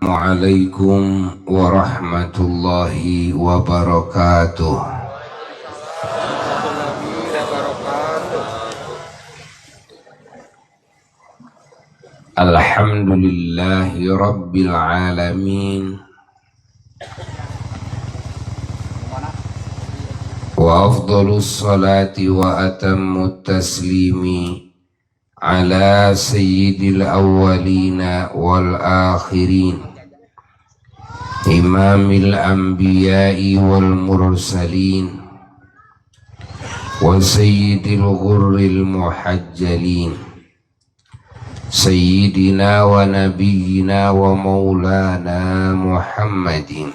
Assalamualaikum warahmatullahi wabarakatuh. Alhamdulillahi rabbil alamin. Wa afdalus salati wa atammut taslimi ala sayyidil awwalina wal akhirin, imamil anbiya'i wal mursalin, wa sayyidil ghurril muhajjalin, sayyidina wa nabiyyina wa maulana Muhammadin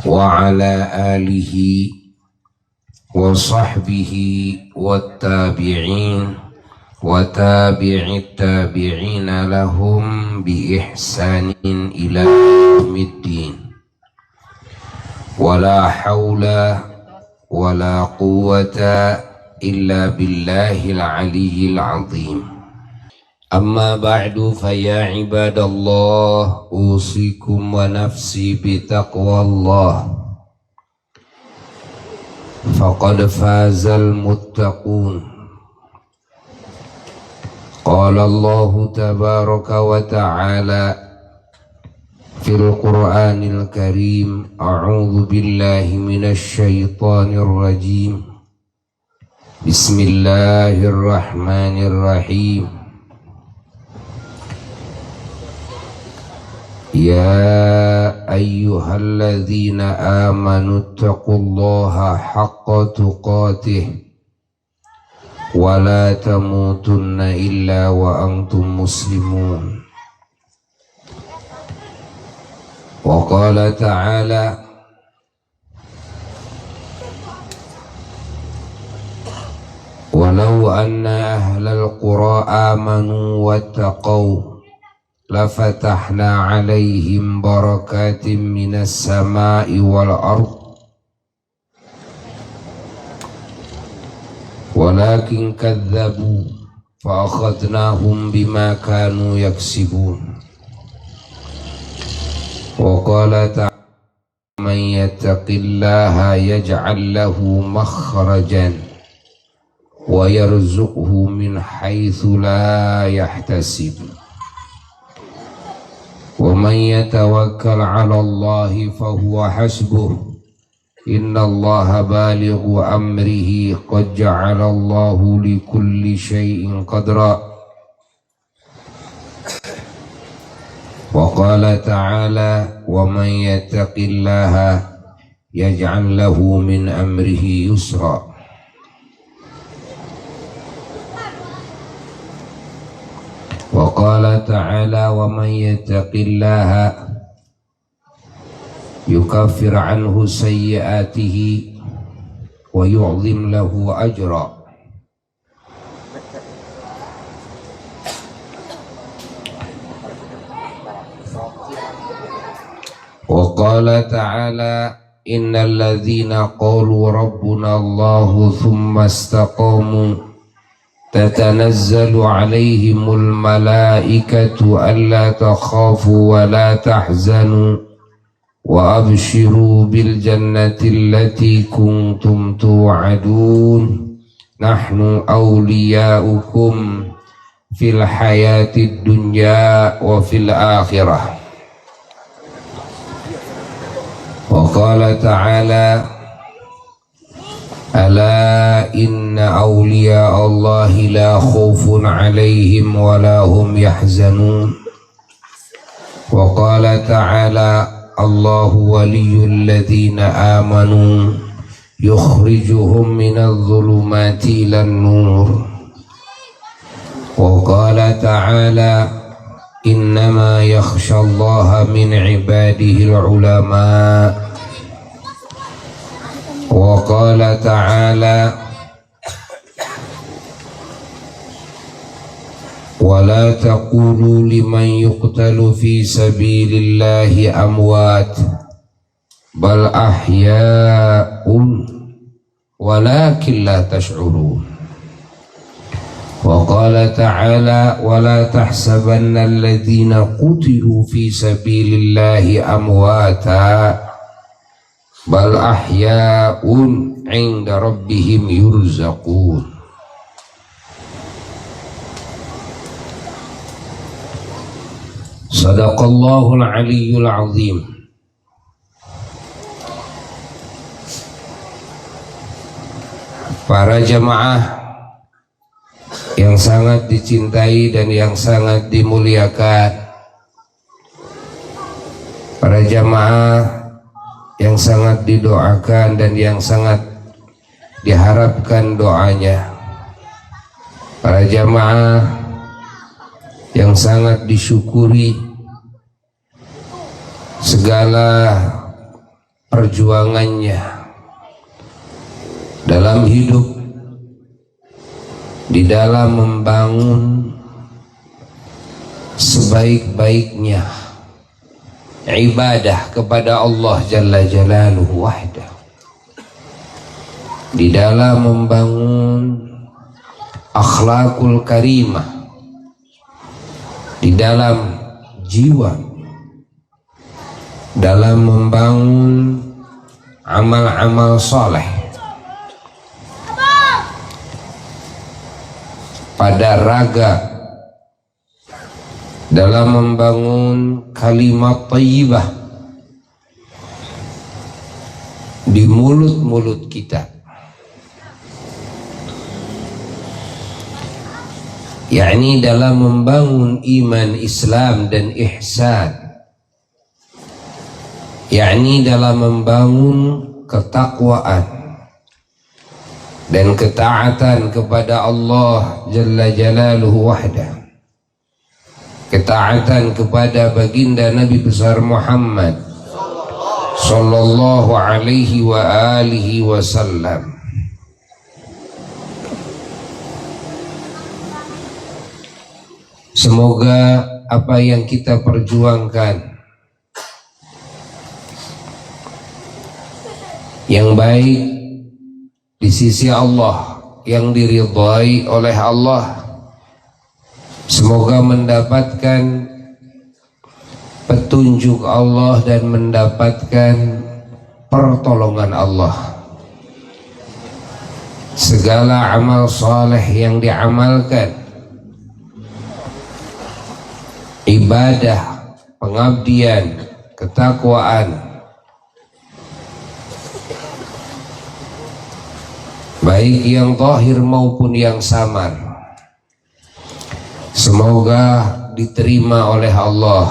wa ala alihi wa sahbihi wa tabi'in wa tabi'it tabi'ina lahum bi ihsanin ila yaumiddin. Wala hawla wala quwwata illa billahil aliyyil azim. Amma ba'du, faya ibadallah, usikum wa nafsi bitaqwallah, faqad fazal muttaqun. Qala Allahu tabaraka wa ta'ala fil Qur'anil Karim, a'udzu billahi minasy syaithanir rajim. Bismillahirrahmanirrahim. Ya ayyuhalladzina amanu taqullaha haqqa tuqatih wa la tamutunna illa wa antum muslimun. Wa qala ta'ala, walau anna ahlal qura amanu wattaqaw lafatahna alaihim barakatim minas sama'i wal ard walakin kadzabu fa akhadnahum bima kanu yaksibun. Wa qala ta'ala, man yattaqillaha yaj'al lahu makhrajan wa yarzuqhu min haitsu la yahtasib. Wa man yatawakkal 'ala Allahi fahuwa hasbuh. Innallaha balighu amrihi qad ja'ala Allahu likulli syai'in qadra. Wa qala ta'ala, wa man yattaqillaha yaj'al lahu min amrihi yusra. Wa qala ta'ala, wa man yattaqillaha yukaffir anhu sayyi'atihi wa yu'zim lahu ajra. Wa qala ta'ala, innal ladzina qalu rabbuna Allahu thumma istaqamu tatanazzalu alaihimul malaikatu alla takhafu wa la tahzanu wa abshiru bil jannati allati kuntum tu'adun nahnu awliyaukum fil hayatid dunya wa fil akhirah. Wa qala ta'ala, ala inna awliya Allahi la khawfun alaihim wa la hum yahzanun. Wa qala ta'ala, Allahu waliyyul ladzina amanu yukhrijuhum minadh dhulumati ilan nur. Wa qala ta'ala, innama yakhshallaha min ibadihil ulama. Wa qala ta'ala, wa la taqulu liman yuqtalu fi sabilillahi amwat bal ahya'un walakin la tash'urun. Wa qala ta'ala wa la tahsabanna alladhina qutilu fi sabilillahi amwata bal ahya'un 'inda rabbihim yurzaqun. Sadaqallahul aliyyul azim. Para jamaah yang sangat dicintai dan yang sangat dimuliakan, para jamaah yang sangat didoakan dan yang sangat diharapkan doanya, para jamaah yang sangat disyukuri segala perjuangannya dalam hidup, di dalam membangun sebaik-baiknya ibadah kepada Allah Jalla Jalaluhu wahdah, di dalam membangun akhlakul karimah, di dalam jiwa, dalam membangun amal-amal soleh, pada raga, dalam membangun kalimat thayyibah di mulut-mulut kita, yakni dalam membangun iman, Islam dan ihsan, yakni dalam membangun ketakwaan dan ketaatan kepada Allah Jalla Jalaluhu wahdah, ketaatan kepada baginda Nabi besar Muhammad sallallahu alaihi wa alihi wasallam. Semoga apa yang kita perjuangkan yang baik di sisi Allah, yang diridhai oleh Allah, semoga mendapatkan petunjuk Allah dan mendapatkan pertolongan Allah. Segala amal saleh yang diamalkan, ibadah, pengabdian, ketakwaan, baik yang zahir maupun yang samar, semoga diterima oleh Allah,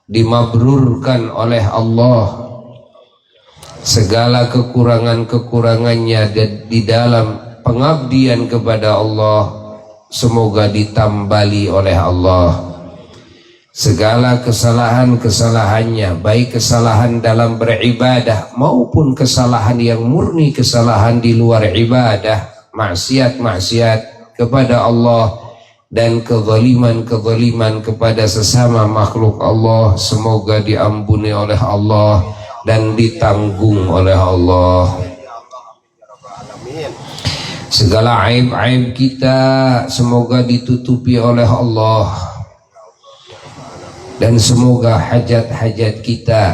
dimabrurkan oleh Allah. Segala kekurangan-kekurangannya di dalam pengabdian kepada Allah semoga ditambali oleh Allah. Segala kesalahan-kesalahannya, baik kesalahan dalam beribadah maupun kesalahan yang murni, kesalahan di luar ibadah, maksiat-maksiat kepada Allah dan kezaliman-kezaliman kepada sesama makhluk Allah, semoga diampuni oleh Allah dan ditanggung oleh Allah. Segala aib-aib kita semoga ditutupi oleh Allah, dan semoga hajat-hajat kita,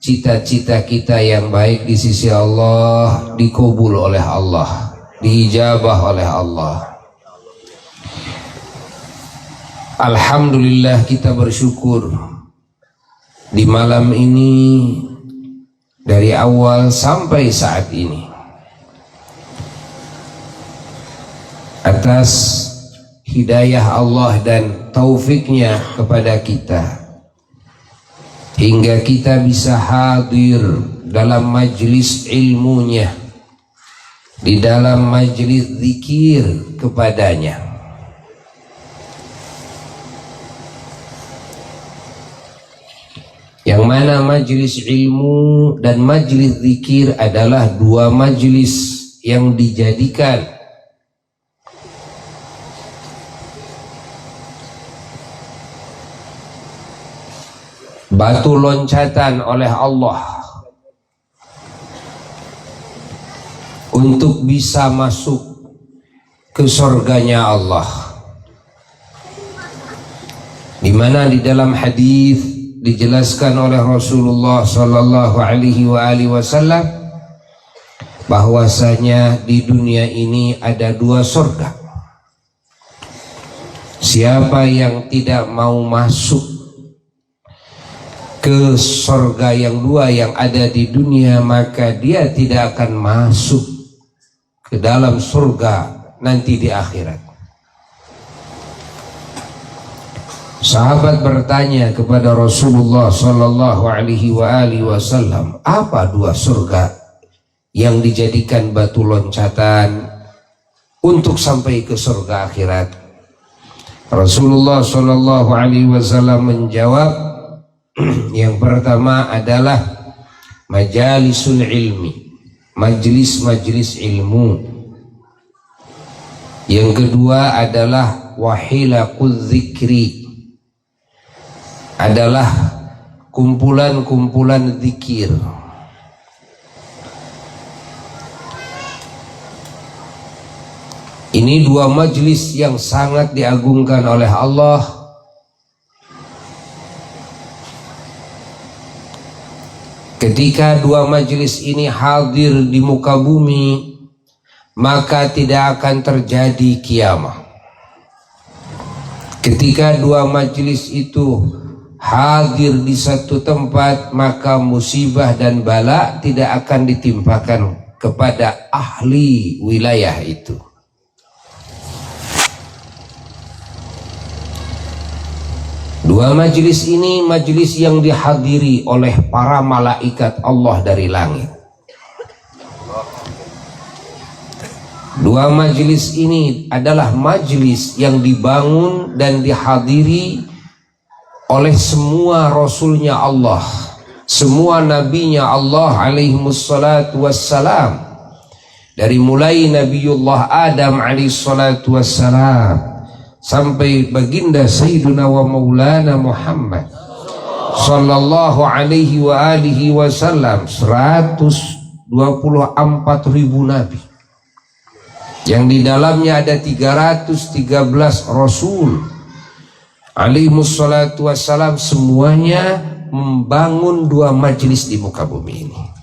cita-cita kita yang baik di sisi Allah dikabul oleh Allah, diijabah oleh Allah. Alhamdulillah, kita bersyukur di malam ini dari awal sampai saat ini atas hidayah Allah dan taufiknya kepada kita, hingga kita bisa hadir dalam majlis ilmunya, di dalam majlis zikir kepadanya. Yang mana majlis ilmu dan majlis zikir adalah dua majlis yang dijadikan batu loncatan oleh Allah untuk bisa masuk ke surganya Allah, di mana di dalam hadis dijelaskan oleh Rasulullah sallallahu alaihi wasallam bahwasanya di dunia ini ada dua surga. Siapa yang tidak mau masuk ke surga yang dua yang ada di dunia, maka dia tidak akan masuk ke dalam surga nanti di akhirat. Sahabat bertanya kepada Rasulullah sallallahu alaihi wasallam, apa dua surga yang dijadikan batu loncatan untuk sampai ke surga akhirat? Rasulullah sallallahu alaihi wasallam menjawab, yang pertama adalah majalisul ilmi, majlis-majlis ilmu. Yang kedua adalah wahilaquz zikri, adalah kumpulan-kumpulan zikir. Ini dua majlis yang sangat diagungkan oleh Allah. Ketika dua majlis ini hadir di muka bumi, maka tidak akan terjadi kiamat. Ketika dua majlis itu hadir di satu tempat, maka musibah dan bala tidak akan ditimpakan kepada ahli wilayah itu. Dua majlis ini majlis yang dihadiri oleh para malaikat Allah dari langit. Dua majlis ini adalah majlis yang dibangun dan dihadiri oleh semua rasulnya Allah, semua nabinya Allah alaihimussalatu wassalam, dari mulai Nabiullah Adam alaihissalatu wassalam sampai baginda Sayyiduna wa Maulana Muhammad sallallahu alaihi wa alihi wasallam, 124.000 nabi, yang di dalamnya ada 313 rasul alaihimussalatu wassalam. Semuanya membangun dua majlis di muka bumi ini.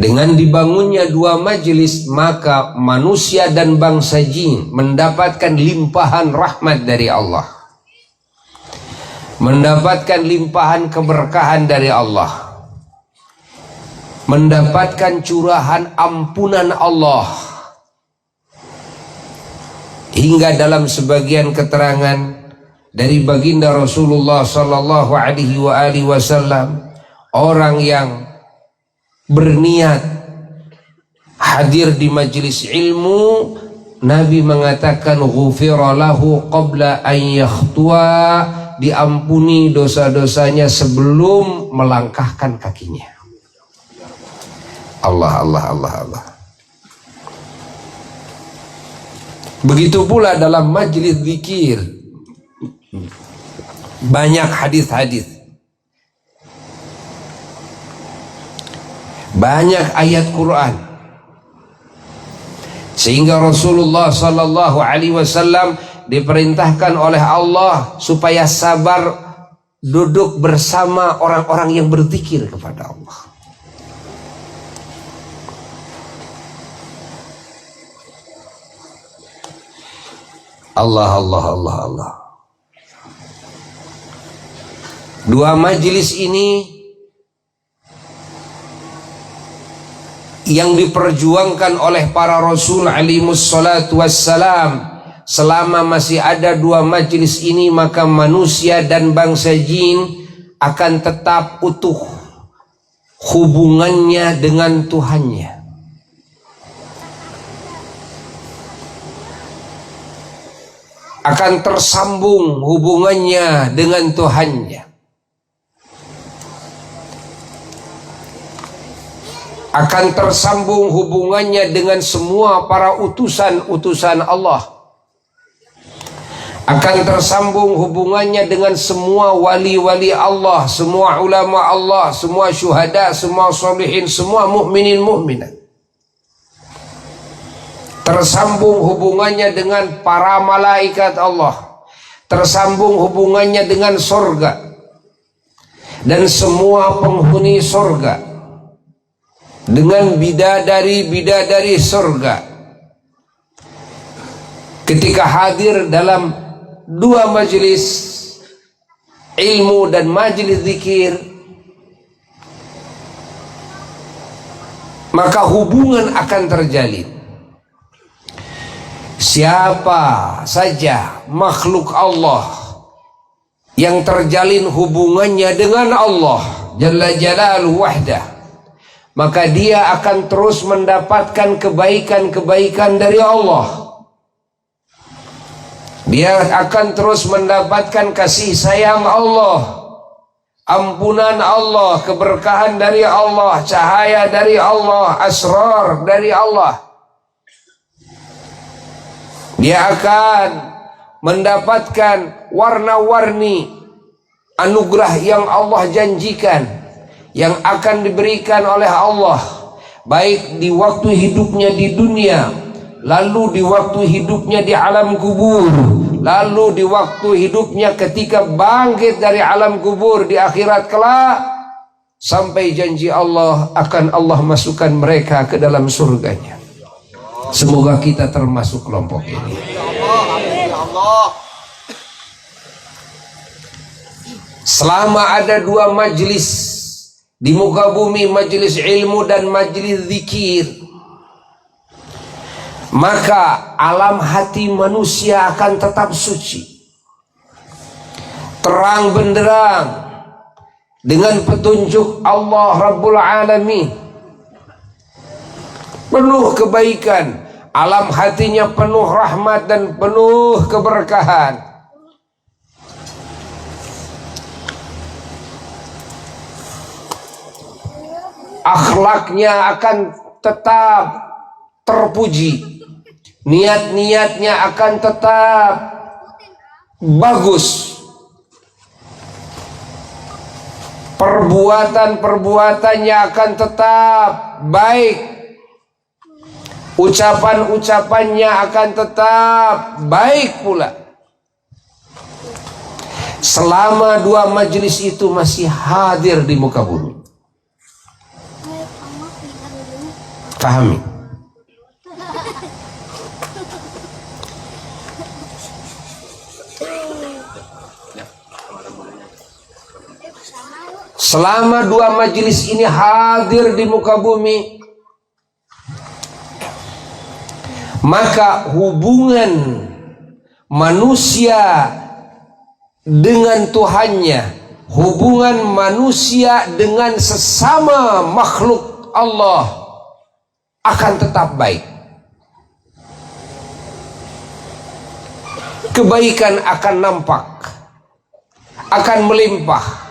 Dengan dibangunnya dua majlis, maka manusia dan bangsa jin mendapatkan limpahan rahmat dari Allah, mendapatkan limpahan keberkahan dari Allah, mendapatkan curahan ampunan Allah. Hingga dalam sebagian keterangan dari baginda Rasulullah sallallahu alaihi wasallam, orang yang berniat hadir di majelis ilmu, Nabi mengatakan ghufira lahu qabla an yakhtua, diampuni dosa-dosanya sebelum melangkahkan kakinya. Allah, Allah, Allah, Allah. Begitu pula dalam majlis zikir, banyak hadis-hadis, banyak ayat Quran, sehingga Rasulullah sallallahu alaihi wasallam diperintahkan oleh Allah supaya sabar duduk bersama orang-orang yang berzikir kepada Allah. Allah, Allah, Allah, Allah. Dua majelis ini yang diperjuangkan oleh para rasul alaihimussalatu wassalam. Selama masih ada dua majelis ini, maka manusia dan bangsa jin akan tetap utuh hubungannya dengan Tuhannya. Akan tersambung hubungannya dengan Tuhannya. Akan tersambung hubungannya dengan semua para utusan-utusan Allah. akan tersambung hubungannya dengan semua wali-wali Allah, semua ulama Allah, semua syuhada, semua sholihin, semua mukminin mukminat. Tersambung hubungannya dengan para malaikat Allah, tersambung hubungannya dengan surga dan semua penghuni surga, dengan bidadari-bidadari surga. Ketika hadir dalam dua majelis ilmu dan majelis zikir, maka hubungan akan terjalin. Siapa saja makhluk Allah yang terjalin hubungannya dengan Allah Jalla Jalaluhu wahdah, maka dia akan terus mendapatkan kebaikan-kebaikan dari Allah. Dia akan terus mendapatkan kasih sayang Allah, ampunan Allah, keberkahan dari Allah, cahaya dari Allah, asrar dari Allah. Dia akan mendapatkan warna-warni anugerah yang Allah janjikan, yang akan diberikan oleh Allah, baik di waktu hidupnya di dunia, lalu di waktu hidupnya di alam kubur, lalu di waktu hidupnya ketika bangkit dari alam kubur di akhirat kelak, sampai janji Allah akan Allah masukkan mereka ke dalam surganya. Semoga kita termasuk kelompok ini. Selama ada dua majlis di muka bumi, majlis ilmu dan majlis zikir, maka alam hati manusia akan tetap suci, terang benderang dengan petunjuk Allah Rabbul Alamin, penuh kebaikan, alam hatinya penuh rahmat dan penuh keberkahan. Akhlaknya akan tetap terpuji, niat-niatnya akan tetap bagus, perbuatan-perbuatannya akan tetap baik, ucapan-ucapannya akan tetap baik pula, selama dua majelis itu masih hadir di muka bumi. Pahami? Selama dua majelis ini hadir di muka bumi, maka hubungan manusia dengan Tuhannya, hubungan manusia dengan sesama makhluk Allah akan tetap baik. Kebaikan akan nampak, akan melimpah.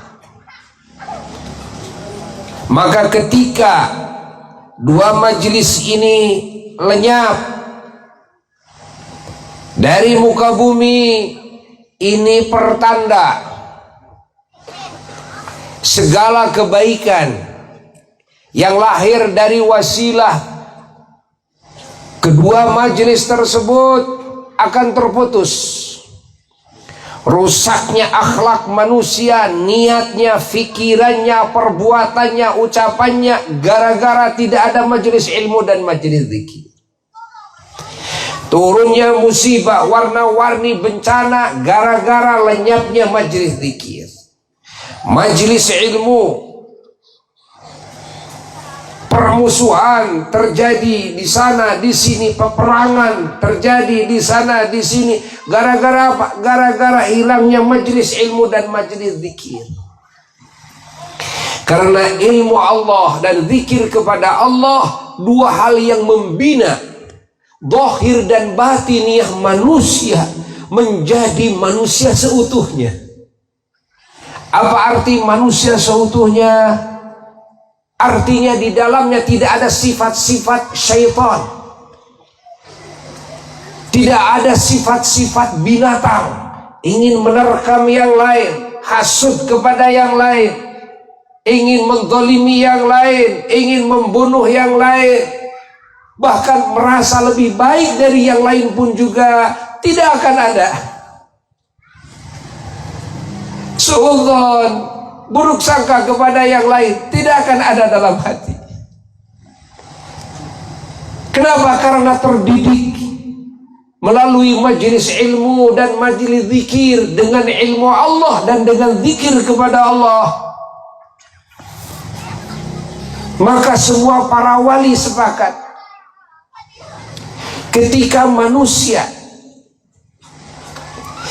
Maka ketika dua majelis ini lenyap dari muka bumi, ini pertanda segala kebaikan yang lahir dari wasilah kedua majelis tersebut akan terputus. Rusaknya akhlak manusia, niatnya, fikirannya, perbuatannya, ucapannya, gara-gara tidak ada majelis ilmu dan majelis zikir. Turunnya musibah, warna-warni bencana, gara-gara lenyapnya majelis zikir, majelis ilmu. Permusuhan terjadi di sana di sini, peperangan terjadi di sana di sini, gara-gara apa? Gara-gara hilangnya majelis ilmu dan majelis zikir. Karena ilmu Allah dan zikir kepada Allah dua hal yang membina zahir dan batiniah manusia menjadi manusia seutuhnya. Apa arti manusia seutuhnya? Artinya di dalamnya tidak ada sifat-sifat syaitan, tidak ada sifat-sifat binatang, ingin menerkam yang lain, hasud kepada yang lain, ingin menzalimi yang lain, ingin membunuh yang lain, bahkan merasa lebih baik dari yang lain pun juga tidak akan ada. Suudzon, buruk sangka kepada yang lain tidak akan ada dalam hati. Kenapa? Karena terdidik melalui majelis ilmu dan majelis zikir dengan ilmu Allah dan dengan zikir kepada Allah. Maka semua para wali sepakat, ketika manusia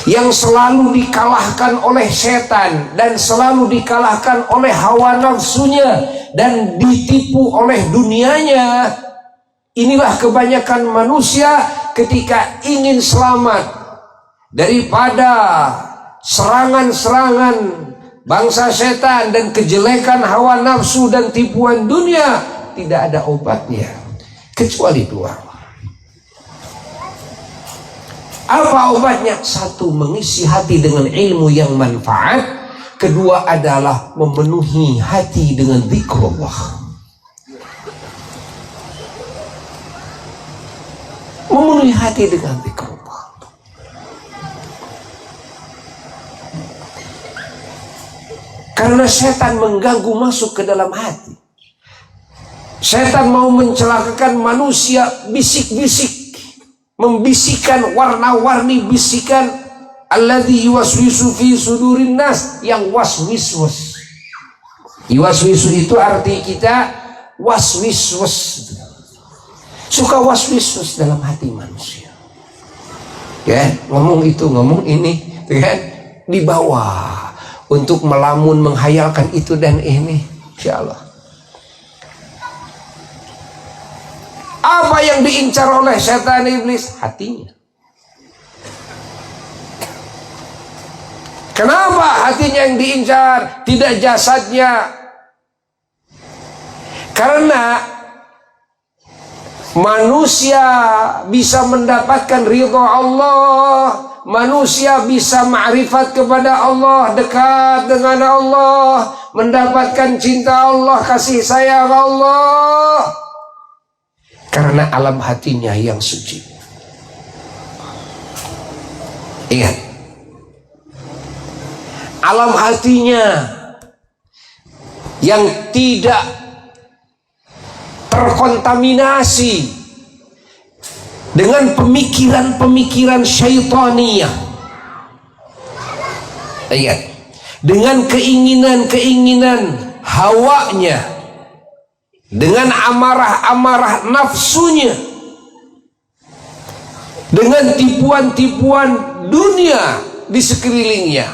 yang selalu dikalahkan oleh setan dan selalu dikalahkan oleh hawa nafsunya dan ditipu oleh dunianya, inilah kebanyakan manusia ketika ingin selamat daripada serangan-serangan bangsa setan dan kejelekan hawa nafsu dan tipuan dunia, tidak ada obatnya kecuali dua. Apa obatnya? Satu, mengisi hati dengan ilmu yang manfaat. Kedua adalah memenuhi hati dengan zikrullah. Memenuhi hati dengan zikrullah. Karena setan mengganggu masuk ke dalam hati. Setan mau mencelakakan manusia, bisik-bisik, membisikkan warna-warni bisikan, alladzi yuwaswisu fi sudurin nas, yang waswiswas. Yuwaswisu itu arti kita waswiswas, suka waswiswas dalam hati manusia. Ya, ngomong itu, ngomong ini, kan? Dibawa untuk melamun, menghayalkan itu dan ini, insyaallah. Apa yang diincar oleh setan iblis? Hatinya. Kenapa hatinya yang diincar, tidak jasadnya? Karena manusia bisa mendapatkan ridha Allah, manusia bisa ma'rifat kepada Allah, dekat dengan Allah, mendapatkan cinta Allah, kasih sayang Allah, karena alam hatinya yang suci. Ingat, alam hatinya yang tidak terkontaminasi dengan pemikiran-pemikiran syaitaniyah. Ingat, dengan keinginan-keinginan hawanya, dengan amarah-amarah nafsunya, dengan tipuan-tipuan dunia di sekelilingnya,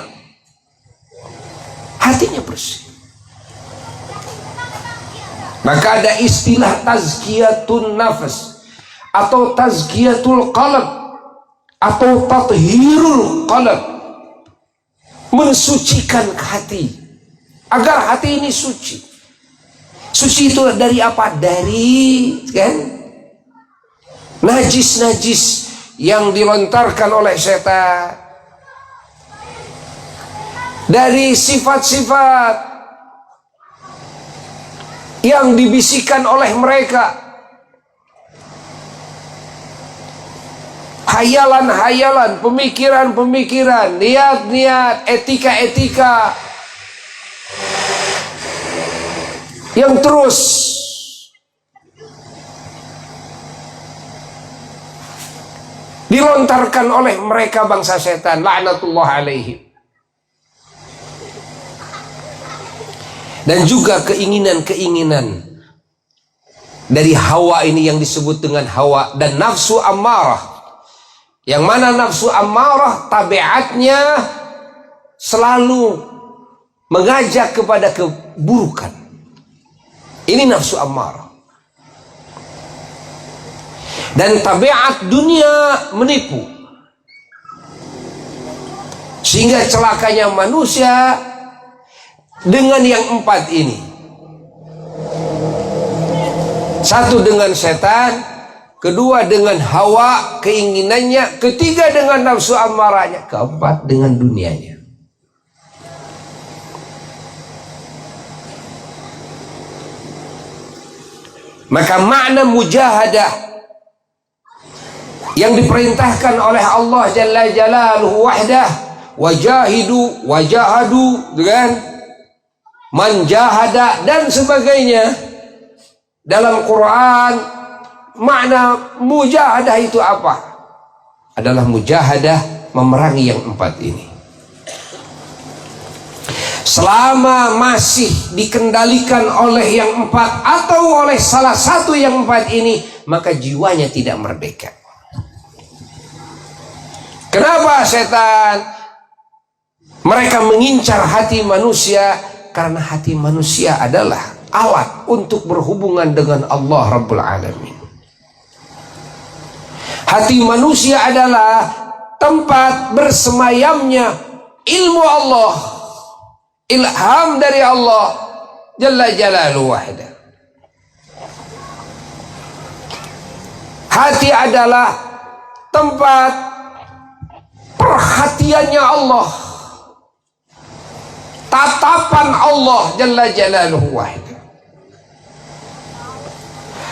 hatinya bersih. Maka ada istilah tazkiyatun nafas atau tazkiyatul qalb atau tathhirul qalb, mensucikan hati agar hati ini suci. Suci itu dari apa? Dari najis-najis yang dilontarkan oleh setan, dari sifat-sifat yang dibisikkan oleh mereka, hayalan-hayalan, pemikiran-pemikiran, niat-niat, etika-etika yang terus dilontarkan oleh mereka bangsa setan, laknatullah alaihim. Dan juga keinginan-keinginan dari hawa ini yang disebut dengan hawa dan nafsu ammarah, yang mana nafsu ammarah tabiatnya selalu mengajak kepada keburukan. Ini nafsu ammarah. Dan tabiat dunia menipu, sehingga celakanya manusia dengan yang empat ini. Satu, dengan setan. kedua dengan hawa keinginannya, ketiga dengan nafsu amarahnya, keempat dengan dunianya. Maka makna mujahadah yang diperintahkan oleh Allah Jalla Jalaluhu wahdah, wajahidu, wajahadu, dengan manjahada dan sebagainya dalam Quran. Makna mujahadah itu apa? Adalah mujahadah memerangi yang empat ini. Selama masih dikendalikan oleh yang empat atau oleh salah satu yang empat ini, maka jiwanya tidak merdeka. Kenapa setan? Mereka mengincar hati manusia karena hati manusia adalah alat untuk berhubungan dengan Allah Rabbul Alamin. Hati manusia adalah tempat bersemayamnya ilmu Allah, ilham dari Allah Jalla Jalaluhu wahda. Hati adalah tempat perhatiannya Allah, tatapan Allah Jalla Jalaluhu wahda.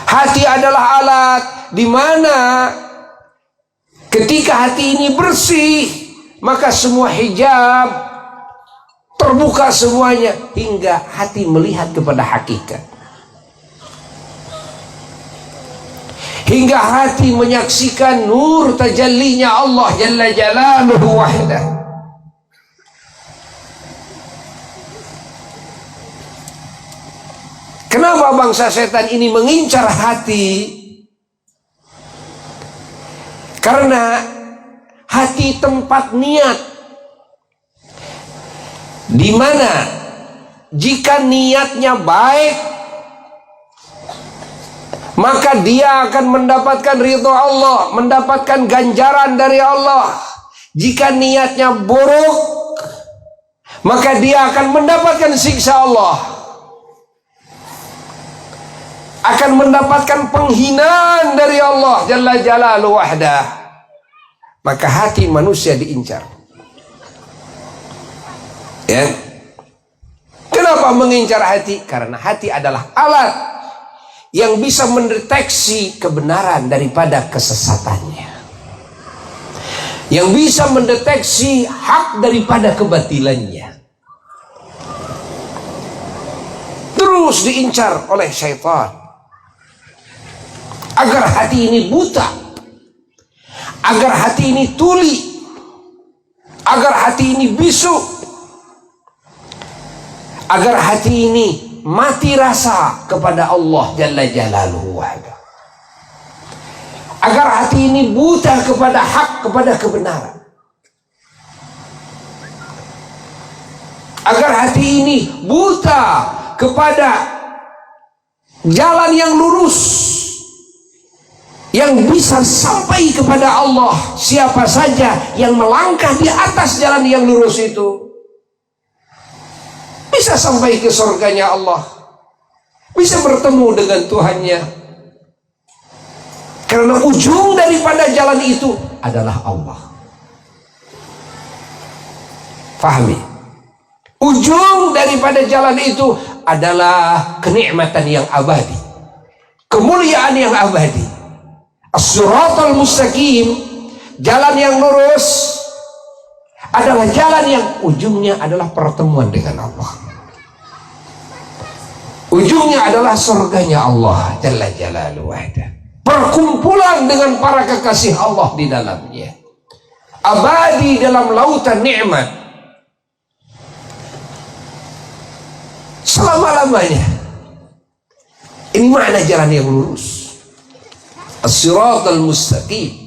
Hati adalah alat di mana ketika hati ini bersih, maka semua hijab terbuka semuanya, hingga hati melihat kepada hakikat, hingga hati menyaksikan nur tajallinya Allah Jalla Jalaluhu wahdah. Kenapa bangsa setan ini mengincar hati? Karena hati tempat niat, di mana jika niatnya baik, maka dia akan mendapatkan ridho Allah, mendapatkan ganjaran dari Allah. Jika niatnya buruk, maka dia akan mendapatkan siksa Allah, akan mendapatkan penghinaan dari Allah Jalla Jalaluhu wahdah. Maka hati manusia diincar. Ya. Kenapa mengincar hati? Karena hati adalah alat yang bisa mendeteksi kebenaran daripada kesesatannya, yang bisa mendeteksi hak daripada kebatilannya. Terus diincar oleh syaitan agar hati ini buta, agar hati ini tuli, agar hati ini bisu, agar hati ini mati rasa kepada Allah Jalla Jalaluhu wahda, agar hati ini buta kepada hak, kepada kebenaran, agar hati ini buta kepada jalan yang lurus, yang bisa sampai kepada Allah. Siapa saja yang melangkah di atas jalan yang lurus itu bisa sampai ke surganya Allah, bisa bertemu dengan Tuhannya. Karena ujung daripada jalan itu adalah Allah. Fahami? Ujung daripada jalan itu adalah kenikmatan yang abadi, kemuliaan yang abadi. As-siratal mustaqim, jalan yang lurus, adalah jalan yang ujungnya adalah pertemuan dengan Allah. Ujungnya adalah surganya Allah Jalla Jalaluhu wahda, perkumpulan dengan para kekasih Allah di dalamnya, abadi dalam lautan nikmat selama-lamanya. Ini makna jalan yang lurus, as-siratal mustaqim.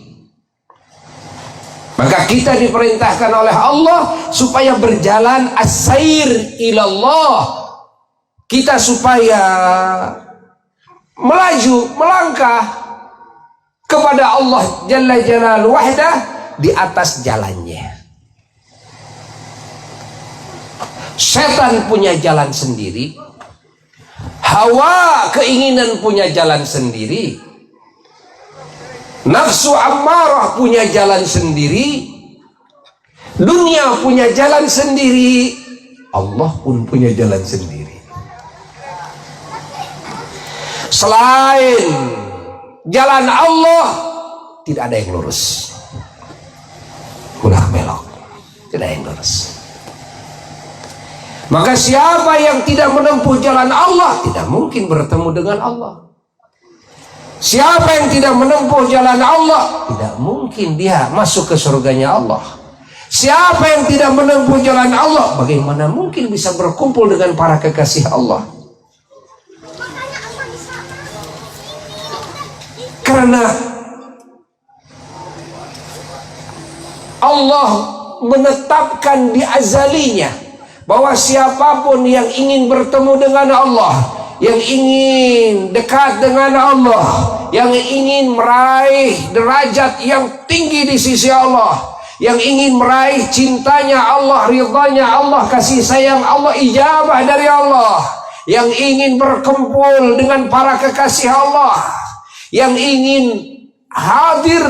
Maka kita diperintahkan oleh Allah supaya berjalan as-sair ilallah. Kita supaya melaju, melangkah kepada Allah Jalla Jalaluhu wahdah di atas jalannya. Setan punya jalan sendiri, hawa keinginan punya jalan sendiri, Nafsu ammarah punya jalan sendiri, dunia punya jalan sendiri, Allah pun punya jalan sendiri. Selain jalan Allah tidak ada yang lurus, udah belok, tidak ada yang lurus. Maka siapa yang tidak menempuh jalan Allah tidak mungkin bertemu dengan Allah. Siapa yang tidak menempuh jalan Allah tidak mungkin dia masuk ke surganya Allah. Siapa yang tidak menempuh jalan Allah, bagaimana mungkin bisa berkumpul dengan para kekasih Allah? Karena Allah menetapkan di azalinya bahwa siapapun yang ingin bertemu dengan Allah, yang ingin dekat dengan Allah, yang ingin meraih derajat yang tinggi di sisi Allah, yang ingin meraih cintanya Allah, ridhanya Allah, kasih sayang Allah, ijabah dari Allah, yang ingin berkumpul dengan para kekasih Allah, yang ingin hadir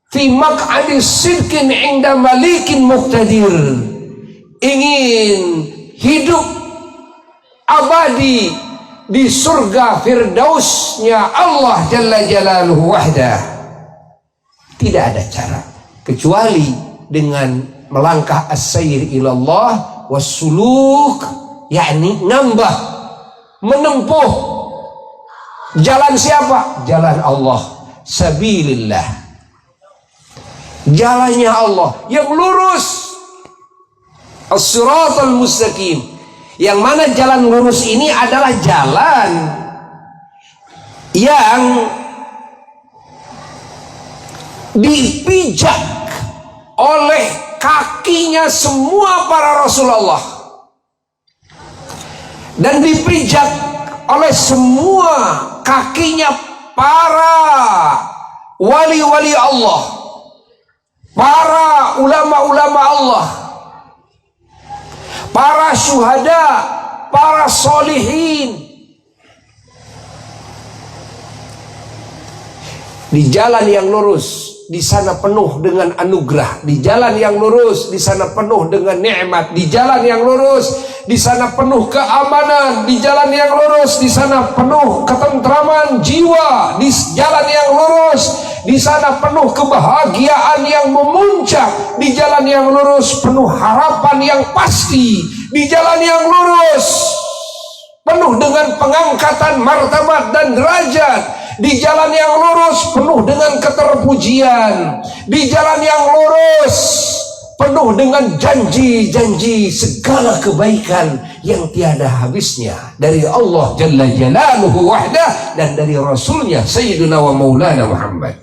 fi maq'adi sidqin 'inda malikin muqtadir, ingin hidup abadi di surga firdausnya Allah Jalla Jalaluhu wahdah, tidak ada cara kecuali dengan melangkah as-sayr ilallah was-suluk, yakni nambah menempuh jalan siapa? Jalan Allah, sabilillah, jalannya Allah yang lurus, as-siratal mustaqim. Yang mana jalan lurus ini adalah jalan yang dipijak oleh kakinya semua para Rasulullah dan dipijak oleh semua kakinya para wali-wali Allah, para ulama-ulama Allah, para syuhada, para solihin. Di jalan yang lurus, di sana penuh dengan anugerah. Di jalan yang lurus, di sana penuh dengan nikmat. Di jalan yang lurus, di sana penuh keamanan. Di jalan yang lurus, di sana penuh ketentraman jiwa. Di jalan yang lurus, di sana penuh kebahagiaan yang memuncak. Di jalan yang lurus penuh harapan yang pasti. Di jalan yang lurus penuh dengan pengangkatan martabat dan derajat. Di jalan yang lurus penuh dengan keterpujian. Di jalan yang lurus penuh dengan janji-janji segala kebaikan yang tiada habisnya dari Allah Jalla Jalaluhu wahdah dan dari Rasulnya Sayyidina wa Maulana Muhammad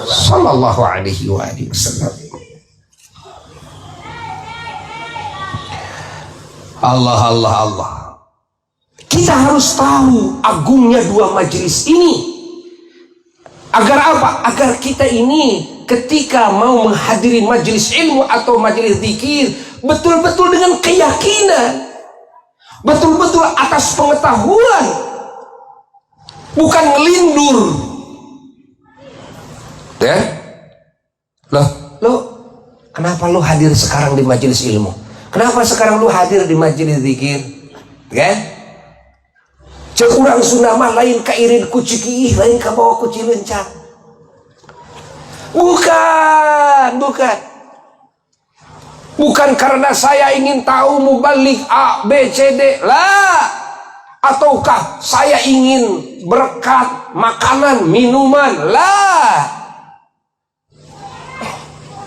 sallallahu alaihi wasallam. Allah, Allah, Allah. Kita harus tahu agungnya dua majelis ini. Agar apa? Agar kita ini ketika mau menghadiri majelis ilmu atau majelis zikir, betul-betul dengan keyakinan, betul-betul atas pengetahuan, bukan ngelindur. Ya? Loh, kenapa lu hadir sekarang di majelis ilmu? Kenapa sekarang lu hadir di majelis zikir? Kan? Cek urang Sunda mah lain ka irid ku cikih, lain ka bawa ku cilencang. Bukan karena saya ingin tahu mubalik A, B, C, D. Lah. Ataukah saya ingin berkat makanan, minuman. Lah.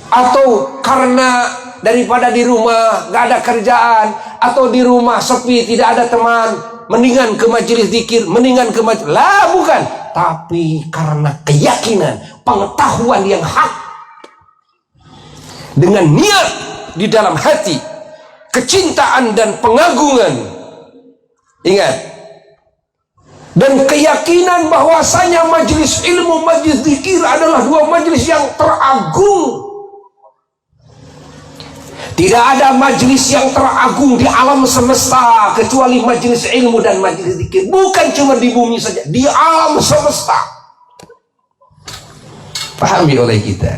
Atau karena daripada di rumah gak ada kerjaan, atau di rumah sepi tidak ada teman, mendingan ke majelis zikir, mendingan ke majelis. Lah, bukan. Tapi karena keyakinan, pengetahuan yang hak, dengan niat di dalam hati, kecintaan dan pengagungan. Ingat. Dan keyakinan bahwasanya majelis ilmu, majelis zikir adalah dua majelis yang teragung. Tidak ada majelis yang teragung di alam semesta kecuali majelis ilmu dan majelis zikir. Bukan cuma di bumi saja, di alam semesta. Pahami oleh kita.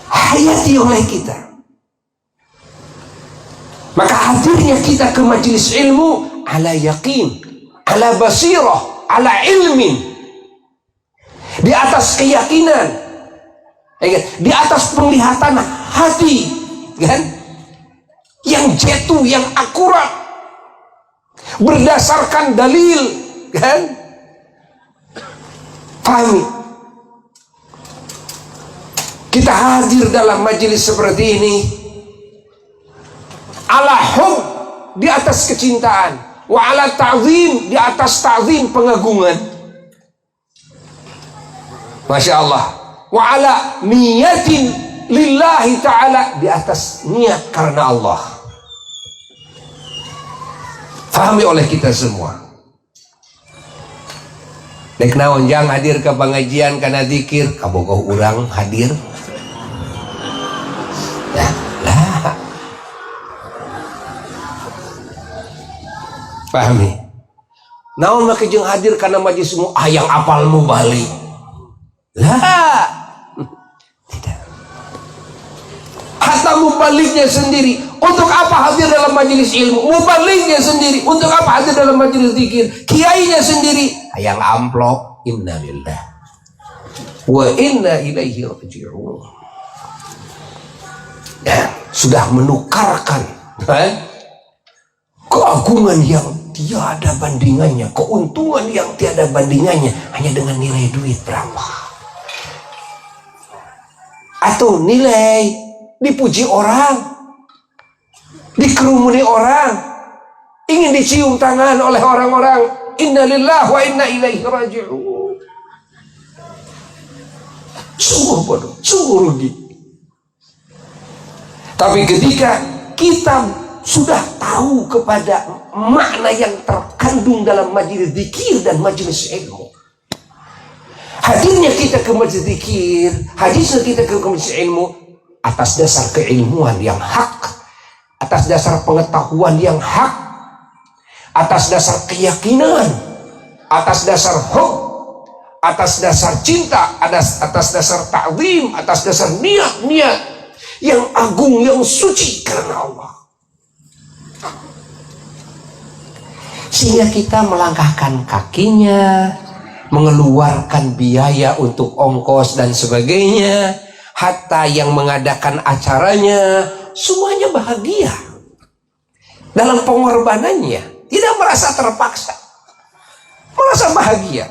Hayati oleh kita. Maka hadirnya kita ke majelis ilmu ala yaqin, ala basirah, ala ilmin, di atas keyakinan, di atas penglihatan hati, kan? Yang jetu, yang akurat, berdasarkan dalil, kan? Pahami? Kita hadir dalam majelis seperti ini ala hub, di atas kecintaan, wa ala ta'zim, di atas ta'zim, pengagungan. Masya Allah. Wa ala niyatin lillahi ta'ala, di atas niat karena Allah. Fahami oleh kita semua. Dek naon jang hadir ke pengajian karena zikir, kabogoh urang hadir. Ya, lah. Pahami? Naon maka jeung hadir karena majelis semua yang apalmu balik. Lah. Tidak. Hatta mubaliknya sendiri. Untuk apa hadir dalam majelis ilmu? Mubaliknya sendiri. Untuk apa hadir dalam majelis zikir? Kiainya sendiri. Yang amplop. Inna lillah wa inna ilaihi raji'un. Ya, sudah menukarkan keagungan yang tiada bandingannya, keuntungan yang tiada bandingannya hanya dengan nilai duit berapa, atau nilai dipuji orang, dikerumuni orang, ingin dicium tangan oleh orang-orang. Inna lillahi wa inna ilaihi raji'un. Sungguh bodoh, sungguh rugi. Tapi ketika kita sudah tahu kepada makna yang terkandung dalam majelis zikir dan majelis ilmu, hadirnya kita ke majelis zikir, hadirnya kita ke majelis ilmu atas dasar keilmuan yang hak, atas dasar pengetahuan yang hak, atas dasar keyakinan, atas dasar hub, atas dasar cinta, atas dasar ta'zim, atas dasar niat-niat yang agung, yang suci karena Allah. Sehingga kita melangkahkan kakinya, mengeluarkan biaya untuk ongkos dan sebagainya, hatta yang mengadakan acaranya semuanya bahagia dalam pengorbanannya, tidak merasa terpaksa, merasa bahagia,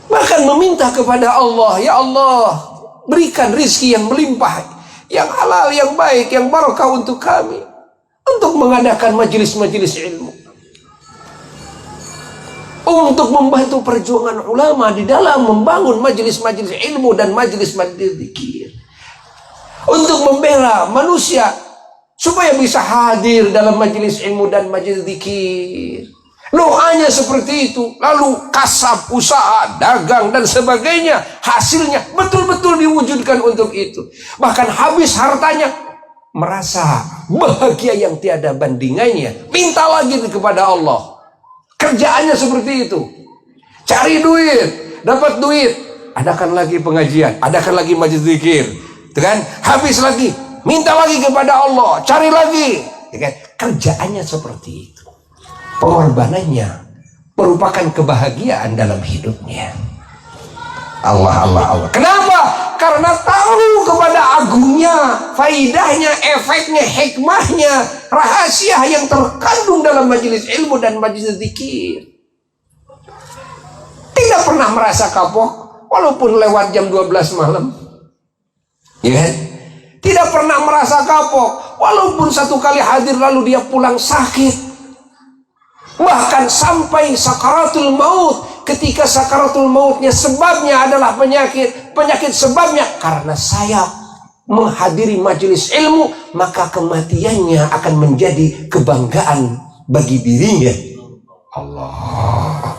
bahkan meminta kepada Allah, ya Allah, berikan rizki yang melimpah, yang halal, yang baik, yang barokah untuk kami, untuk mengadakan majelis-majelis ilmu, untuk membantu perjuangan ulama di dalam membangun majelis-majelis ilmu dan majelis-majelis zikir, untuk membela manusia supaya bisa hadir dalam majelis ilmu dan majelis zikir. Doanya seperti itu, lalu kasab, usaha, dagang dan sebagainya, hasilnya betul-betul diwujudkan untuk itu. Bahkan habis hartanya, merasa bahagia yang tiada bandingannya, minta lagi kepada Allah. Kerjaannya seperti itu, cari duit, dapat duit, adakan lagi pengajian, adakan lagi majelis zikir, kan? Habis lagi, minta lagi kepada Allah, cari lagi, kan? Kerjaannya seperti itu. Pengorbanannya merupakan kebahagiaan dalam hidupnya. Allah, Allah, Allah. Kenapa? Karena tahu kepada agungnya, faidahnya, efeknya, hikmahnya, rahasia yang terkandung dalam majelis ilmu dan majelis zikir. Tidak pernah merasa kapok walaupun lewat jam 12 malam. Ya kan? Tidak pernah merasa kapok walaupun satu kali hadir lalu dia pulang sakit. Bahkan sampai sakaratul maut, ketika sakaratul mautnya sebabnya adalah penyakit, penyakit sebabnya karena saya menghadiri majelis ilmu, maka kematiannya akan menjadi kebanggaan bagi dirinya. Allah,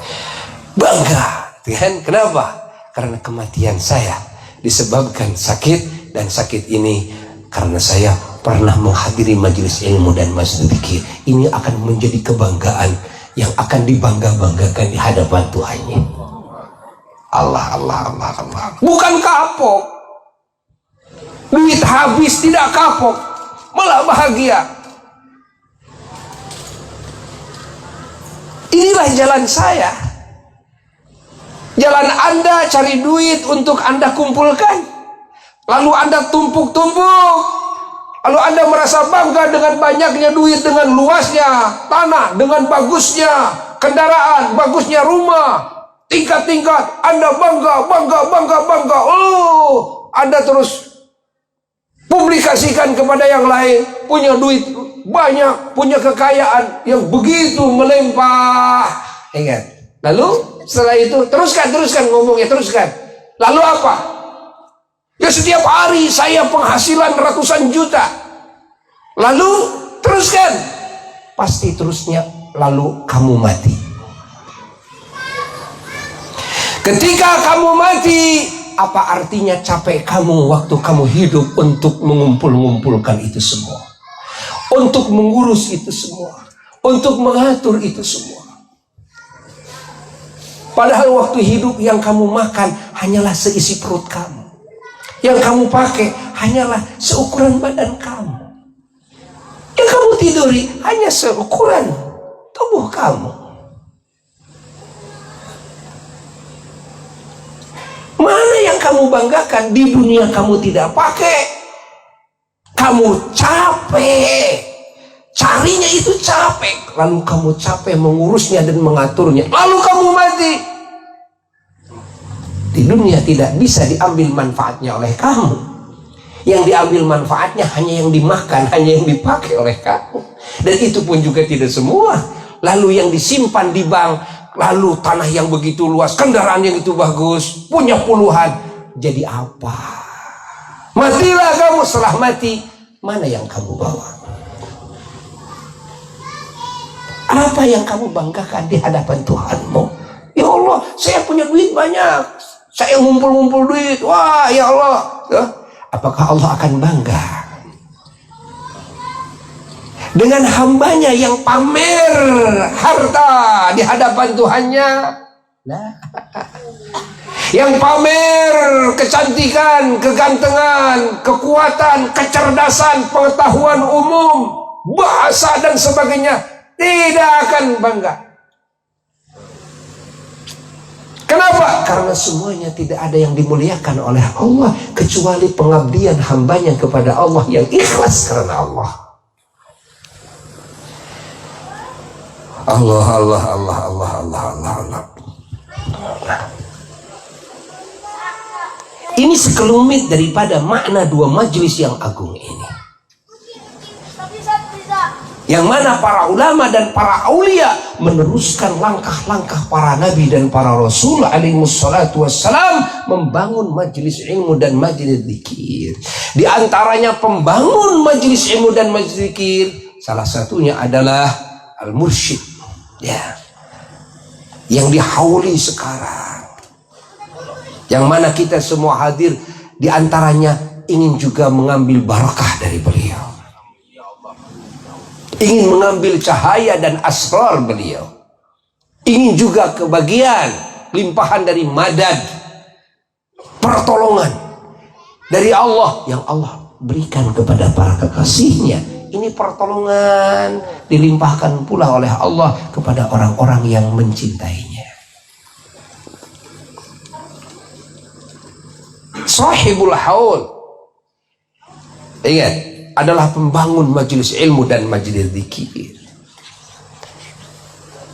bangga, kan? Kenapa? Karena kematian saya disebabkan sakit, dan sakit ini karena saya pernah menghadiri majelis ilmu dan majelis zikir. Ini akan menjadi kebanggaan yang akan dibangga-banggakan di hadapan Tuhannya. Allah. Bukan kapok. Duit habis tidak kapok, malah bahagia. Inilah jalan saya. Jalan Anda cari duit untuk Anda kumpulkan, lalu Anda tumpuk-tumpuk, lalu Anda merasa bangga dengan banyaknya duit, dengan luasnya tanah, dengan bagusnya kendaraan, bagusnya rumah, tingkat-tingkat. Anda bangga. Oh, Anda terus publikasikan kepada yang lain, punya duit banyak, punya kekayaan yang begitu melimpah. Ingat. Lalu setelah itu teruskan ngomongnya, teruskan. Lalu apa? Ya setiap hari saya penghasilan ratusan juta. Lalu teruskan. Pasti terusnya lalu kamu mati. Ketika kamu mati, apa artinya capek kamu waktu kamu hidup untuk mengumpulkan itu semua, untuk mengurus itu semua, untuk mengatur itu semua. Padahal waktu hidup yang kamu makan hanyalah seisi perut kamu, yang kamu pakai hanyalah seukuran badan kamu, yang kamu tiduri hanya seukuran tubuh kamu. Mana yang kamu banggakan? Di dunia kamu tidak pakai, kamu capek carinya, itu capek, lalu kamu capek mengurusnya dan mengaturnya, lalu kamu mati. Di dunia tidak bisa diambil manfaatnya oleh kamu. Yang diambil manfaatnya hanya yang dimakan, hanya yang dipakai oleh kamu, dan itu pun juga tidak semua. Lalu yang disimpan di bank, lalu tanah yang begitu luas, kendaraan yang itu bagus, punya puluhan, jadi apa? Matilah kamu. Setelah mati, mana yang kamu bawa? Apa yang kamu banggakan di hadapan Tuhanmu? Ya Allah, saya punya duit banyak, saya ngumpul duit. Wah, ya Allah. Apakah Allah akan bangga dengan hambanya yang pamer harta di hadapan Tuhannya? Nah, yang pamer kecantikan, kegantengan, kekuatan, kecerdasan, pengetahuan umum, bahasa dan sebagainya, tidak akan bangga. Kenapa? Karena semuanya tidak ada yang dimuliakan oleh Allah kecuali pengabdian hambanya kepada Allah yang ikhlas karena Allah. Allah. Ini sekelumit daripada makna dua majelis yang agung ini, yang mana para ulama dan para aulia meneruskan langkah-langkah para nabi dan para rasul alaihissalatu wassalam membangun majelis ilmu dan majelis zikir. Di antaranya pembangun majelis ilmu dan majelis zikir, salah satunya adalah al-mursyid, ya, yang dihauli sekarang, yang mana kita semua hadir di antaranya ingin juga mengambil barakah dari beliau, ingin mengambil cahaya dan asrar beliau, ingin juga kebagian limpahan dari madad, pertolongan dari Allah yang Allah berikan kepada para kekasihnya. Ini pertolongan dilimpahkan pula oleh Allah kepada orang-orang yang mencintainya. Sahibul haul, ingat, adalah pembangun majelis ilmu dan majelis zikir.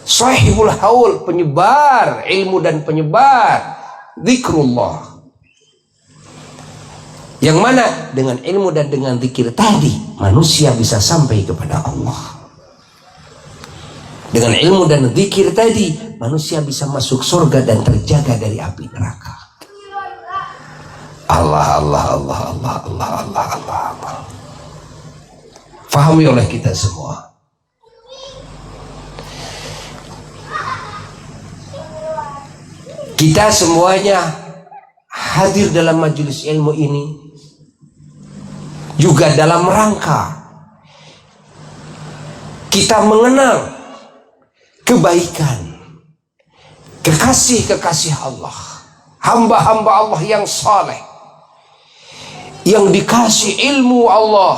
Sahibul haul, penyebar ilmu dan penyebar zikrullah, yang mana dengan ilmu dan dengan zikir tadi manusia bisa sampai kepada Allah. Dengan ilmu dan zikir tadi manusia bisa masuk surga dan terjaga dari api neraka. Allah. Fahami oleh kita semua. Kita semuanya hadir dalam majelis ilmu ini juga dalam rangka kita mengenal kebaikan, kekasih-kekasih Allah, hamba-hamba Allah yang saleh, yang dikasih ilmu Allah,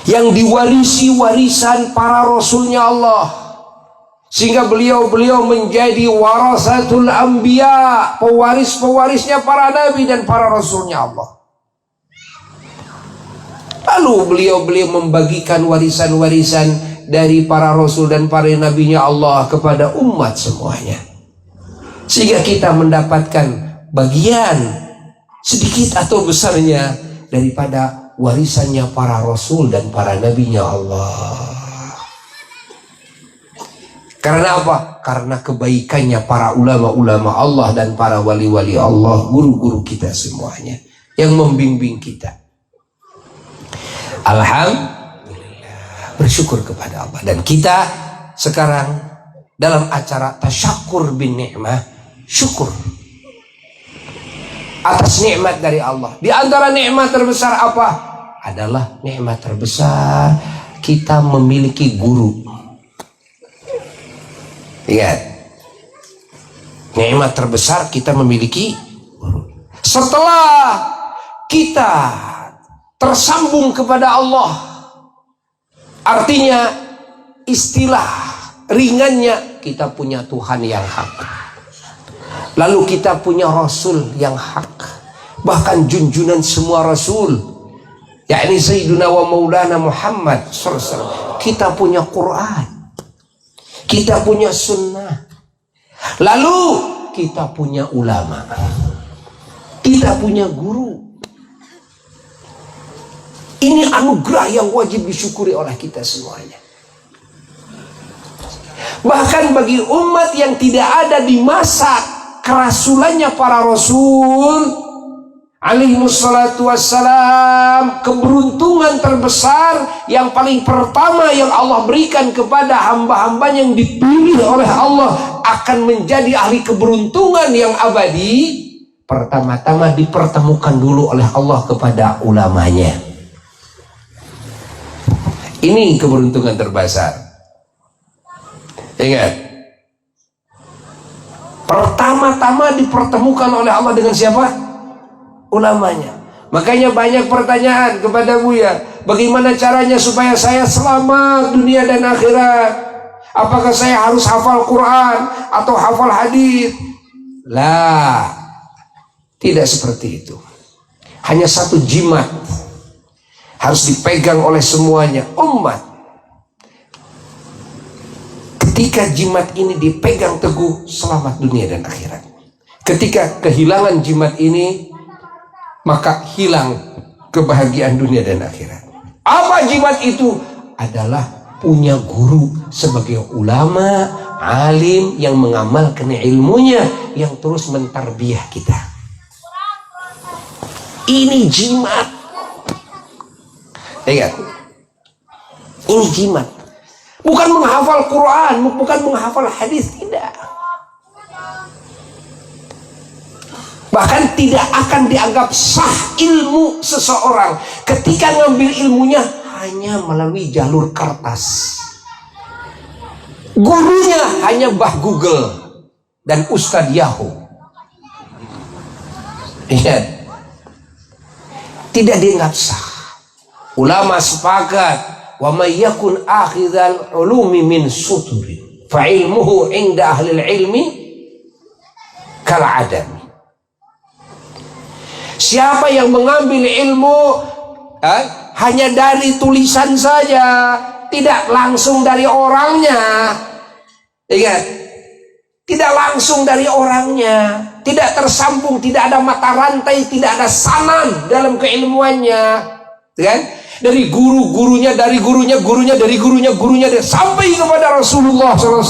yang diwarisi warisan para rasulnya Allah, sehingga beliau menjadi warasatul anbiya, pewaris-pewarisnya para nabi dan para rasulnya Allah. Lalu beliau membagikan warisan-warisan dari para rasul dan para nabinya Allah kepada umat semuanya, sehingga kita mendapatkan bagian sedikit atau besarnya daripada warisannya para rasul dan para nabinya Allah. Karena apa? Karena kebaikannya para ulama-ulama Allah dan para wali-wali Allah, guru-guru kita semuanya yang membimbing kita. Alhamdulillah, bersyukur kepada Allah. Dan kita sekarang dalam acara tasyakur bin ni'mah, syukur atas nikmat dari Allah. Di antara nikmat terbesar apa? Adalah nikmat terbesar kita memiliki guru. Lihat, nikmat terbesar kita memiliki guru. Setelah kita tersambung kepada Allah, artinya istilah ringannya kita punya Tuhan yang hak, lalu kita punya Rasul yang hak, bahkan junjunan semua Rasul, yakni Sayyiduna wa Maulana Muhammad SAW. Kita punya Quran, kita punya sunnah, lalu kita punya ulama, kita punya guru. Ini anugerah yang wajib disyukuri oleh kita semuanya. Bahkan bagi umat yang tidak ada di masa kerasulannya para rasul alaihimussalatu wassalam, keberuntungan terbesar yang paling pertama yang Allah berikan kepada hamba-hambanya yang dipilih oleh Allah akan menjadi ahli keberuntungan yang abadi, pertama-tama dipertemukan dulu oleh Allah kepada ulamanya. Ini keberuntungan terbesar. Ingat, pertama-tama dipertemukan oleh Allah dengan siapa? Ulamanya. Makanya banyak pertanyaan kepada Buya, bagaimana caranya supaya saya selamat dunia dan akhirat? Apakah saya harus hafal Quran atau hafal hadis? Lah, tidak seperti itu. Hanya satu jimat harus dipegang oleh semuanya umat. Ketika jimat ini dipegang teguh, selamat dunia dan akhirat. Ketika kehilangan jimat ini, maka hilang kebahagiaan dunia dan akhirat. Apa jimat itu? Adalah punya guru sebagai ulama, alim yang mengamalkan ilmunya, yang terus mentarbiyah kita. Ini jimat. Ingat, ini jimat. Bukan menghafal Quran, bukan menghafal hadis, tidak. Bahkan tidak akan dianggap sah ilmu seseorang ketika ngambil ilmunya hanya melalui jalur kertas. Gurunya hanya Mbah Google dan Ustadz Yahoo. Ingat, tidak dianggap sah. Ulama sepakat, wa may yakun akhidhal ulumi min suturi fa ilmuhu inda ahli ilmi kal adam. Siapa yang mengambil ilmu hanya dari tulisan saja, tidak langsung dari orangnya, ingat, tidak langsung dari orangnya, tidak tersambung, tidak ada mata rantai, tidak ada sanad dalam keilmuannya, kan? Dari gurunya, dari gurunya, dari gurunya, sampai kepada Rasulullah SAW.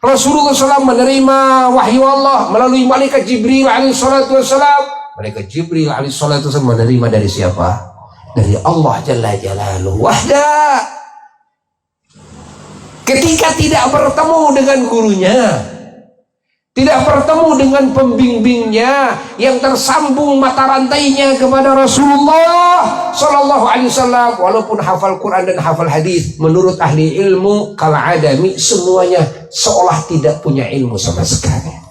Rasulullah SAW menerima wahyu Allah melalui malaikat Jibril alaihissalatu wassalam. Malaikat Jibril alaihissalatu wassalam menerima dari siapa? Dari Allah Jalla Jalaluhu wahda. Ketika tidak bertemu dengan gurunya, tidak bertemu dengan pembimbingnya yang tersambung mata rantainya kepada Rasulullah Sallallahu Alaihi Wasallam. Walaupun hafal Quran dan hafal hadis, menurut ahli ilmu kal adami, semuanya seolah tidak punya ilmu sama sekali.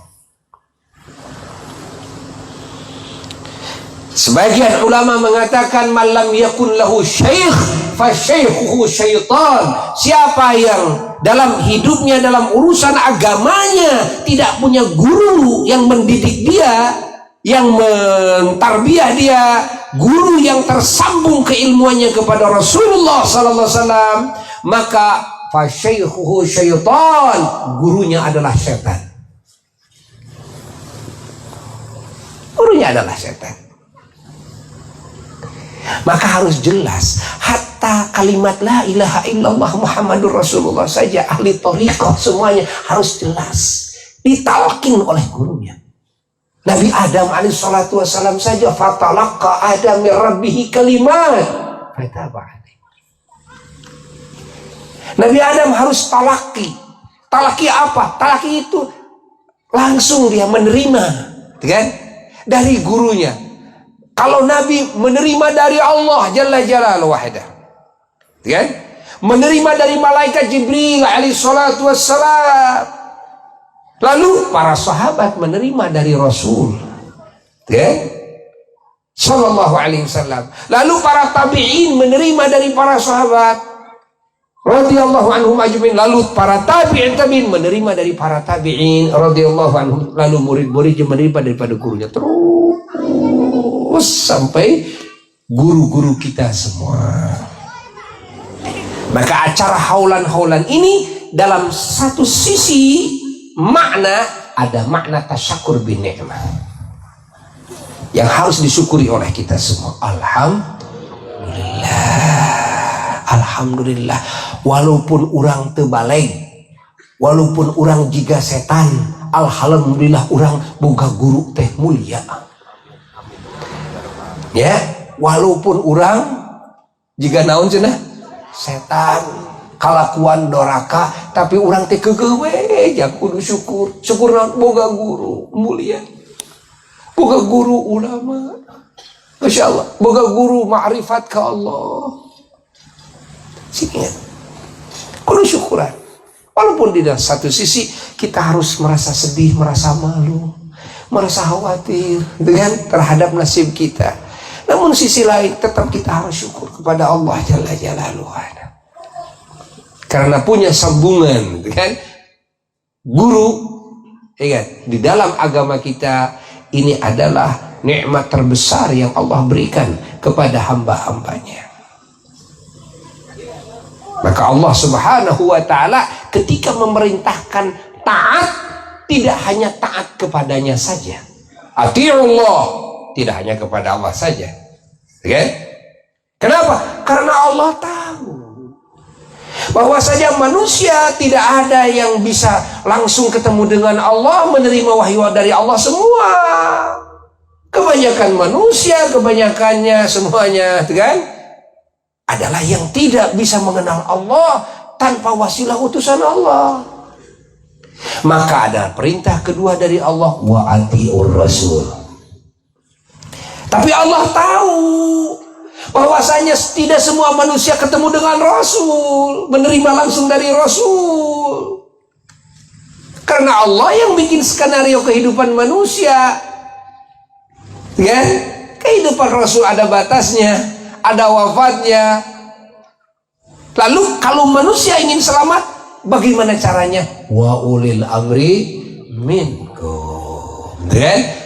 Sebagian ulama mengatakan malam yakun lahu syekh fa syaikhuhu syaitan. Siapa yang dalam hidupnya, dalam urusan agamanya tidak punya guru yang mendidik dia, yang mentarbiah dia, guru yang tersambung keilmuannya kepada Rasulullah sallallahu alaihi wasallam, maka fa syaikhuhu syaitan, gurunya adalah setan. Gurunya adalah setan. Maka harus jelas, hatta kalimat la ilaha illallah Muhammadur Rasulullah saja ahli thariqah semuanya harus jelas ditalkin oleh gurunya. Nabi Adam alaihissalatu wassalam saja fatalaqa Adam min rabbihi kalimat fataba alaihi. Nabi Adam harus talaki. Talaki apa? Talaki itu langsung dia menerima, kan? Dari gurunya. Kalau Nabi menerima dari Allah Jalla Jalaluhu wahdah, kan? Menerima dari malaikat Jibril alaihi salatu wassalam. Lalu para sahabat menerima dari Rasul, kan? Sallallahu alaihi wasallam. Lalu para tabi'in menerima dari para sahabat radhiyallahu anhum ajmain. Lalu para tabi'in menerima dari para tabi'in radhiyallahu anhum. Lalu murid-muridnya menerima daripada gurunya, terus sampai guru-guru kita semua. Maka acara haulan-haulan ini dalam satu sisi makna, ada makna tasyakur bin ni'mah yang harus disyukuri oleh kita semua. Alhamdulillah, walaupun orang tebaleng, walaupun orang jiga setan, alhamdulillah orang boga guru teh mulia. Ya, walaupun orang jika naon cenah setan kalakuan doraka, tapi orang teh keukeuh we ja kudu syukur. Syukur naon? Boga guru mulia, boga guru ulama, Masya Allah, boga guru ma'rifat ke Allah. Sini kudu syukuran. Walaupun di satu sisi kita harus merasa sedih, merasa malu, merasa khawatir dengan terhadap nasib kita. Namun sisi lain tetap kita harus syukur kepada Allah Jalla Jalaluhu. Karena punya sambungan, kan? Guru, ingat, di dalam agama kita ini adalah nikmat terbesar yang Allah berikan kepada hamba-hambanya. Maka Allah Subhanahu wa ta'ala ketika memerintahkan taat, tidak hanya taat kepadanya saja. Ati'ullah, tidak hanya kepada Allah saja, okay? Kenapa? Karena Allah tahu bahwasanya manusia tidak ada yang bisa langsung ketemu dengan Allah, menerima wahyu dari Allah semua. Kebanyakan manusia, kebanyakannya semuanya, kan? Adalah yang tidak bisa mengenal Allah tanpa wasilah utusan Allah. Maka ada perintah kedua dari Allah, wa atiur rasul. Tapi Allah tahu bahwasanya tidak semua manusia ketemu dengan Rasul, menerima langsung dari Rasul. Karena Allah yang bikin skenario kehidupan manusia, ya, kehidupan Rasul ada batasnya, ada wafatnya. Lalu kalau manusia ingin selamat, bagaimana caranya? Wa ulil amri minkum,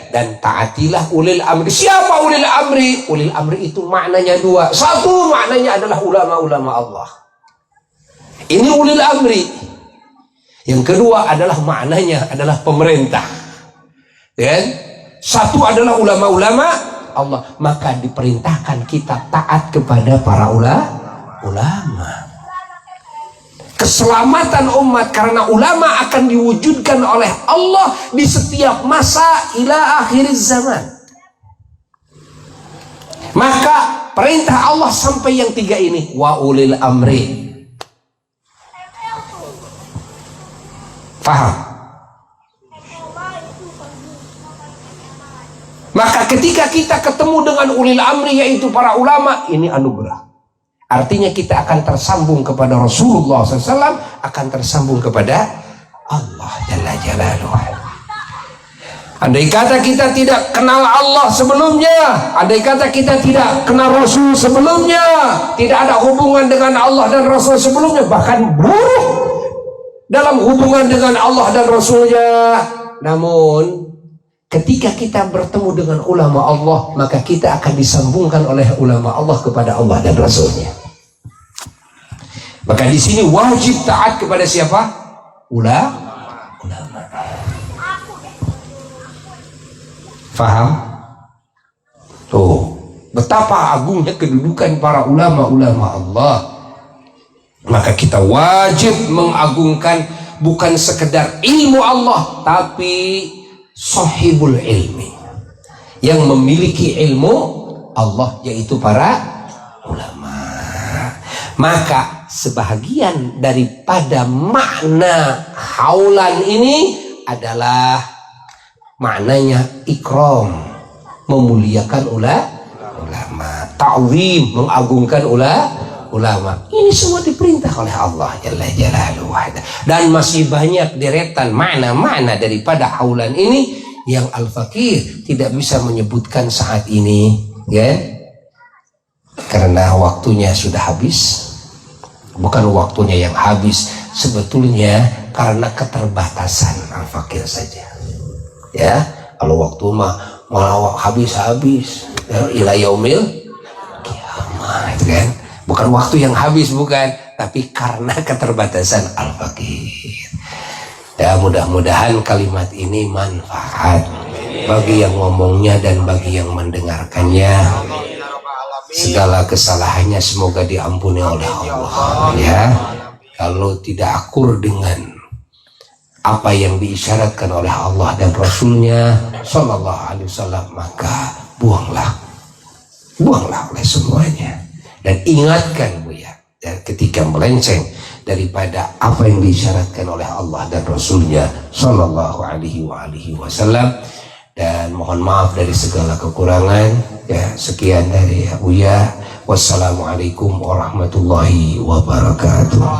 dan taatilah ulil amri. Siapa ulil amri? Ulil amri itu maknanya dua. Satu maknanya adalah ulama-ulama Allah. Ini ulil amri. Yang kedua adalah maknanya adalah pemerintah. Dan satu adalah ulama-ulama Allah. Maka diperintahkan kita taat kepada para ulama. Keselamatan umat karena ulama akan diwujudkan oleh Allah di setiap masa ila akhir zaman. Maka perintah Allah sampai yang tiga ini, wa ulil amri. Faham? ketika kita ketemu dengan ulil amri yaitu para ulama, ini anugerah. Artinya kita akan tersambung kepada Rasulullah SAW, akan tersambung kepada Allah Jalla Jalaluhu. Andai kata kita tidak kenal Allah sebelumnya, andai kata kita tidak kenal Rasul sebelumnya, tidak ada hubungan dengan Allah dan Rasul sebelumnya, bahkan buruk dalam hubungan dengan Allah dan Rasulnya. Namun ketika kita bertemu dengan ulama Allah, maka kita akan disambungkan oleh ulama Allah kepada Allah dan Rasulnya. Maka di sini wajib taat kepada siapa? Ulama. Faham? Tuh, betapa agungnya kedudukan para ulama-ulama Allah. Maka kita wajib mengagungkan bukan sekedar ilmu Allah, tapi sahibul ilmi, yang memiliki ilmu Allah, yaitu para ulama. Maka sebahagian daripada makna haulan ini adalah maknanya ikram, memuliakan ulama, ta'zim, mengagungkan ulama. Ini semua diperintah oleh Allah Jalla Jalaluhu. Dan masih banyak deretan makna-makna daripada haulan ini yang Al-Fakir tidak bisa menyebutkan saat ini, ya, karena waktunya sudah habis. Bukan waktunya yang habis, sebetulnya karena keterbatasan Al-Fakir saja. Ya, kalau waktu mah habis ila yaumil kiamah, kan? Bukan waktu yang habis, bukan, tapi karena keterbatasan Al-Fakir. Ya, mudah-mudahan kalimat ini manfaat bagi yang ngomongnya dan bagi yang mendengarkannya. Segala kesalahannya semoga diampuni oleh Allah. Ya, kalau tidak akur dengan apa yang diisyaratkan oleh Allah dan Rasulnya Sallallahu Alaihi Wasallam, maka buanglah oleh semuanya. Dan ingatkan Bu ya, dan ketika melenceng daripada apa yang diisyaratkan oleh Allah dan Rasulnya Sallallahu Alaihi Wasallam. Dan mohon maaf dari segala kekurangan. Ya, sekian dari Buya. Wassalamualaikum warahmatullahi wabarakatuh.